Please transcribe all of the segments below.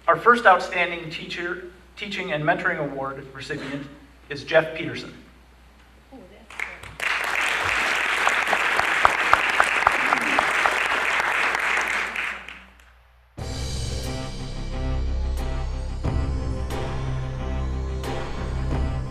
Our first Outstanding Teaching and Mentoring Award recipient is Jeff Petterson.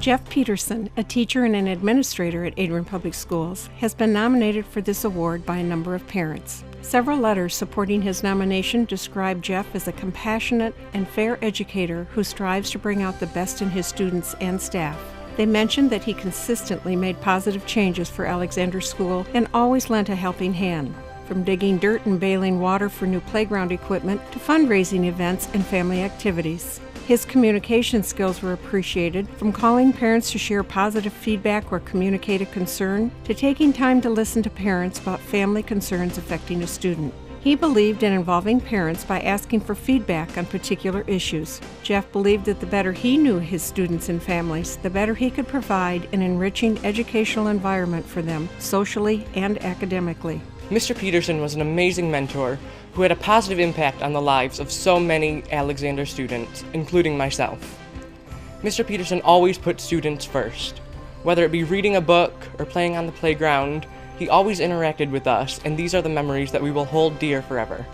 Jeff Petterson, a teacher and an administrator at Adrian Public Schools, has been nominated for this award by a number of parents. Several letters supporting his nomination describe Jeff as a compassionate and fair educator who strives to bring out the best in his students and staff. They mentioned that he consistently made positive changes for Alexander School and always lent a helping hand, from digging dirt and bailing water for new playground equipment to fundraising events and family activities. His communication skills were appreciated, from calling parents to share positive feedback or communicate a concern, to taking time to listen to parents about family concerns affecting a student. He believed in involving parents by asking for feedback on particular issues. Jeff believed that the better he knew his students and families, the better he could provide an enriching educational environment for them, socially and academically. Mr. Petterson was an amazing mentor who had a positive impact on the lives of so many Alexander students, including myself. Mr. Petterson always put students first. Whether it be reading a book or playing on the playground, he always interacted with us, and these are the memories that we will hold dear forever.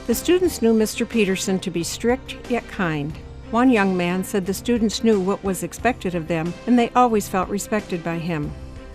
The students knew Mr. Petterson to be strict yet kind. One young man said the students knew what was expected of them, and they always felt respected by him.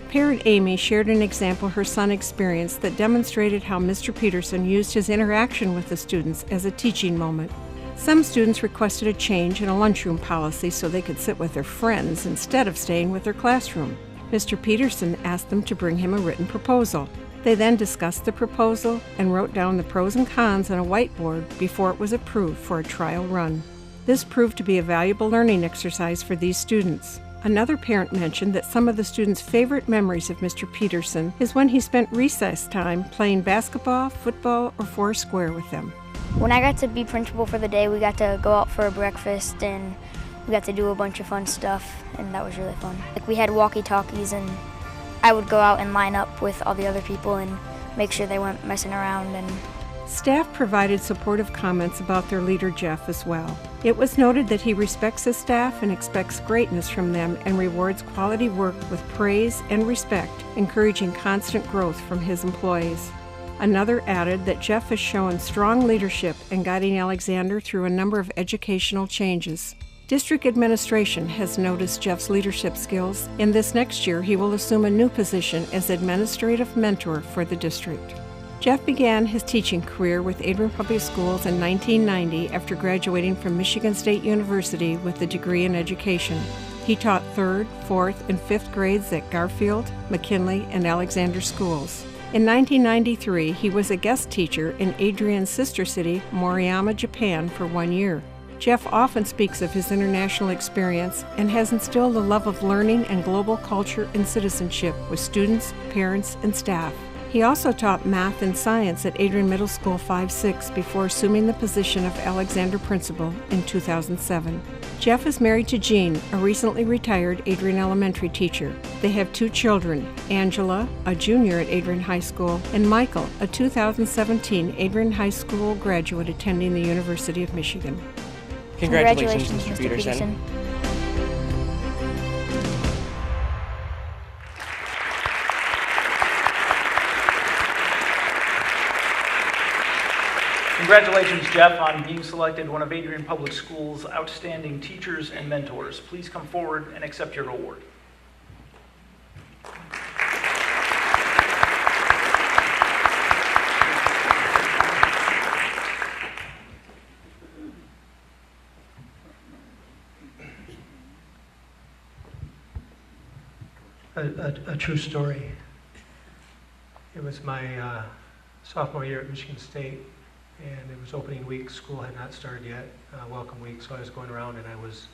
Parent Amy shared an example her son experienced that demonstrated how Mr. Petterson used his interaction with the students as a teaching moment. Some students requested a change in a lunchroom policy so they could sit with their friends instead of staying with their classroom. Mr. Petterson asked them to bring him a written proposal. They then discussed the proposal and wrote down the pros and cons on a whiteboard before it was approved for a trial run. This proved to be a valuable learning exercise for these students. Another parent mentioned that some of the students' favorite memories of Mr. Petterson is when he spent recess time playing basketball, football, or foursquare with them. When I got to be principal for the day, we got to go out for a breakfast and we got to do a bunch of fun stuff, and that was really fun. Like, we had walkie-talkies, and I would go out and line up with all the other people and make sure they weren't messing around. And staff provided supportive comments about their leader, Jeff, as well. It was noted that he respects his staff and expects greatness from them and rewards quality work with praise and respect, encouraging constant growth from his employees. Another added that Jeff has shown strong leadership in guiding Alexander through a number of educational changes. District administration has noticed Jeff's leadership skills, and this next year he will assume a new position as administrative mentor for the district. Jeff began his teaching career with Adrian Public Schools in 1990 after graduating from Michigan State University with a degree in education. He taught 3rd, 4th, and 5th grades at Garfield, McKinley, and Alexander schools. In 1993, he was a guest teacher in Adrian's sister city, Moriyama, Japan, for 1 year. Jeff often speaks of his international experience and has instilled a love of learning and global culture and citizenship with students, parents, and staff. He also taught math and science at Adrian Middle School 5-6 before assuming the position of Alexander Principal in 2007. Jeff is married to Jean, a recently retired Adrian Elementary teacher. They have 2 children, Angela, a junior at Adrian High School, and Michael, a 2017 Adrian High School graduate attending the University of Michigan. Congratulations, Mr. Petterson. Congratulations, Jeff, on being selected one of Adrian Public Schools' outstanding teachers and mentors. Please come forward and accept your award. A true story. It was my sophomore year at Michigan State, and it was opening week. School had not started yet, welcome week, so I was going around and I was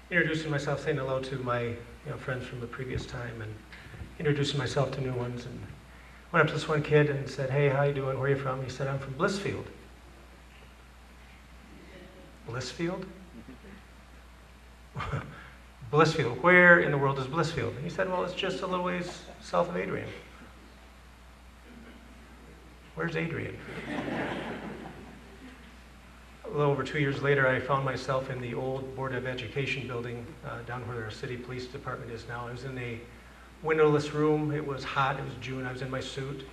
introducing myself, saying hello to my friends from the previous time and introducing myself to new ones, and went up to this one kid and said, "Hey, how you doing? Where are you from?" He said, "I'm from Blissfield." Blissfield? Blissfield. Where in the world is Blissfield? And he said, "Well, it's just a little ways south of Adrian." Where's Adrian? a little over 2 years later, I found myself in the old Board of Education building down where our city police department is now. I was in a windowless room. It was hot. It was June. I was in my suit.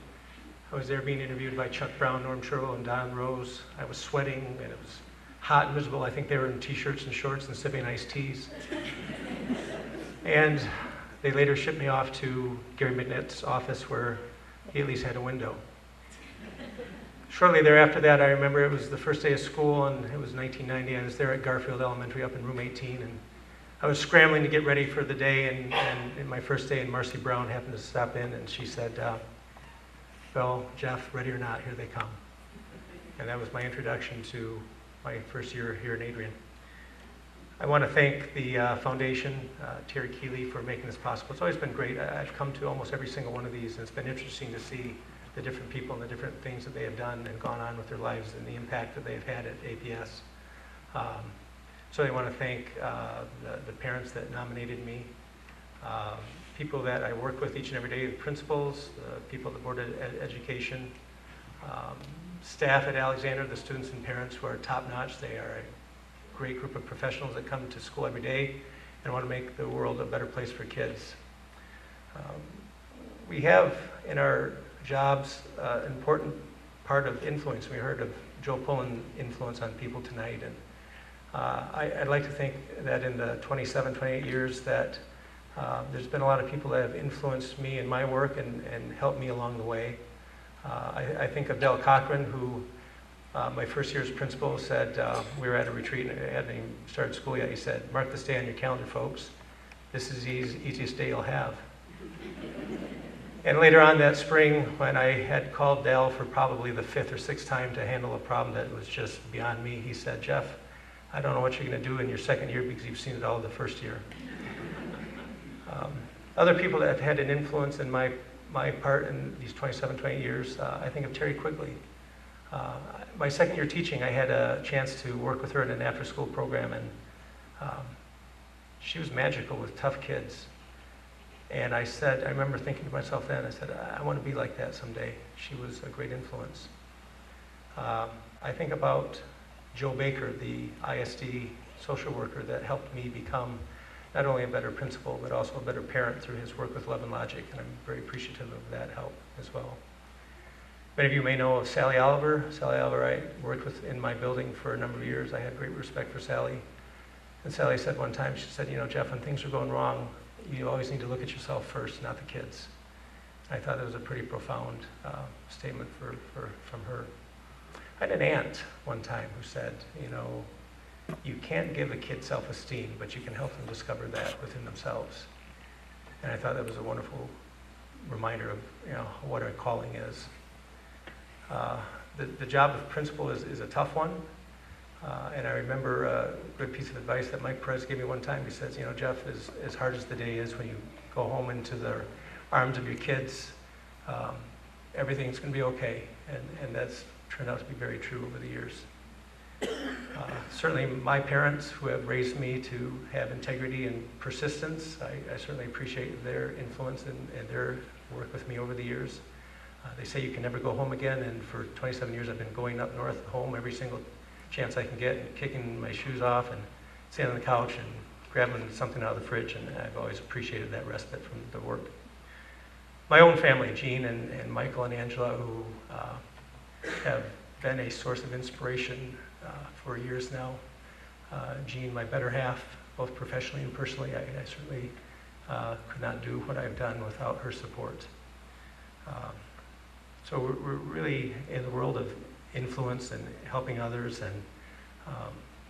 I was there being interviewed by Chuck Brown, Norm Sherrill, and Don Rose. I was sweating, and it was hot and miserable. I think they were in t-shirts and shorts and sipping iced teas. And they later shipped me off to Gary McNitt's office where he at least had a window. Shortly thereafter that, I remember it was the first day of school, and it was 1990. I was there at Garfield Elementary up in room 18, and I was scrambling to get ready for the day, and my first day, and Marcy Brown happened to stop in, and she said, well, Jeff, ready or not, here they come. And that was my introduction to my first year here in Adrian. I want to thank the foundation, Terry Keeley, for making this possible. It's always been great. I've come to almost every single one of these, and it's been interesting to see the different people and the different things that they have done and gone on with their lives and the impact that they've had at APS. So I want to thank the parents that nominated me, people that I work with each and every day, the principals, the people at the Board of Education, staff at Alexander, the students and parents who are top-notch. They are a great group of professionals that come to school every day and want to make the world a better place for kids. We have in our jobs an important part of influence. We heard of Joe Pullen's influence on people tonight, and I'd like to think that in the 27, 28 years that there's been a lot of people that have influenced me in my work and helped me along the way. I think of Del Cochran, who my first year's principal said, we were at a retreat and I hadn't even started school yet. He said, mark this day on your calendar, folks. This is the easiest day you'll have. And later on that spring, when I had called Del for probably the 5th or 6th time to handle a problem that was just beyond me, he said, Jeff, I don't know what you're going to do in your second year because you've seen it all the first year. Other people that have had an influence in my part in these 27, 28 years, I think of Terry Quigley. My second year teaching, I had a chance to work with her in an after-school program, and she was magical with tough kids. And I remember thinking to myself then, I said, I want to be like that someday. She was a great influence. I think about Joe Baker, the ISD social worker that helped me become not only a better principal, but also a better parent through his work with Love and Logic, and I'm very appreciative of that help as well. Many of you may know of Sally Oliver. Sally Oliver I worked with in my building for a number of years. I had great respect for Sally. And Sally said one time, she said, you know, Jeff, when things are going wrong, you always need to look at yourself first, not the kids. I thought that was a pretty profound statement from her. I had an aunt one time who said, you know, you can't give a kid self-esteem, but you can help them discover that within themselves. And I thought that was a wonderful reminder of, you know, what our calling is. The job of principal is a tough one. And I remember a good piece of advice that Mike Perez gave me one time. He says, you know, Jeff, as hard as the day is when you go home into the arms of your kids, everything's going to be okay. And that's turned out to be very true over the years. Certainly my parents, who have raised me to have integrity and persistence, I certainly appreciate their influence and their work with me over the years. They say you can never go home again, and for 27 years I've been going up north home every single chance I can get and kicking my shoes off and sitting on the couch and grabbing something out of the fridge, and I've always appreciated that respite from the work. My own family, Jean and Michael and Angela, who have been a source of inspiration for years now. Jean, my better half, both professionally and personally, I certainly could not do what I've done without her support. So we're really in the world of influence and helping others, and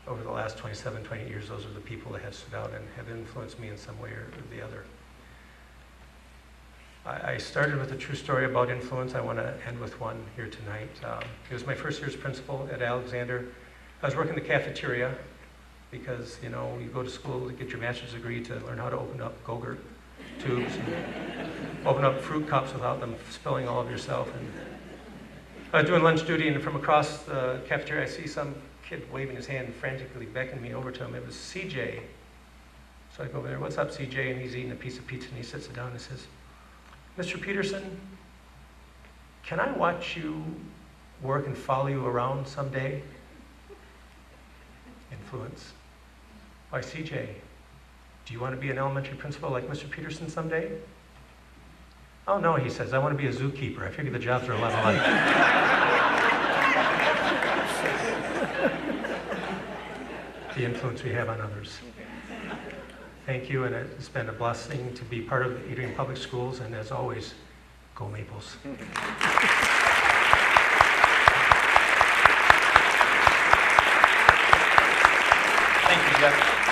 over the last 27, 28 years, those are the people that have stood out and have influenced me in some way or the other. I started with a true story about influence. I want to end with one here tonight. It was my first year's principal at Alexander. I was working in the cafeteria because, you know, you go to school to get your master's degree to learn how to open up Go-Gurt tubes and open up fruit cups without them spilling all over yourself. And I was doing lunch duty, and from across the cafeteria, I see some kid waving his hand and frantically beckoning me over to him. It was CJ. So I go over there, what's up, CJ? And he's eating a piece of pizza, and he sits it down and says, Mr. Petterson, can I watch you work and follow you around someday? influence. Why, CJ, do you want to be an elementary principal like Mr. Petterson someday? Oh no, he says, I want to be a zookeeper. I figure the jobs are a lot alike. The influence we have on others. Thank you, and it's been a blessing to be part of Adrian Public Schools, and as always, go Maples. Thank you, Jeff.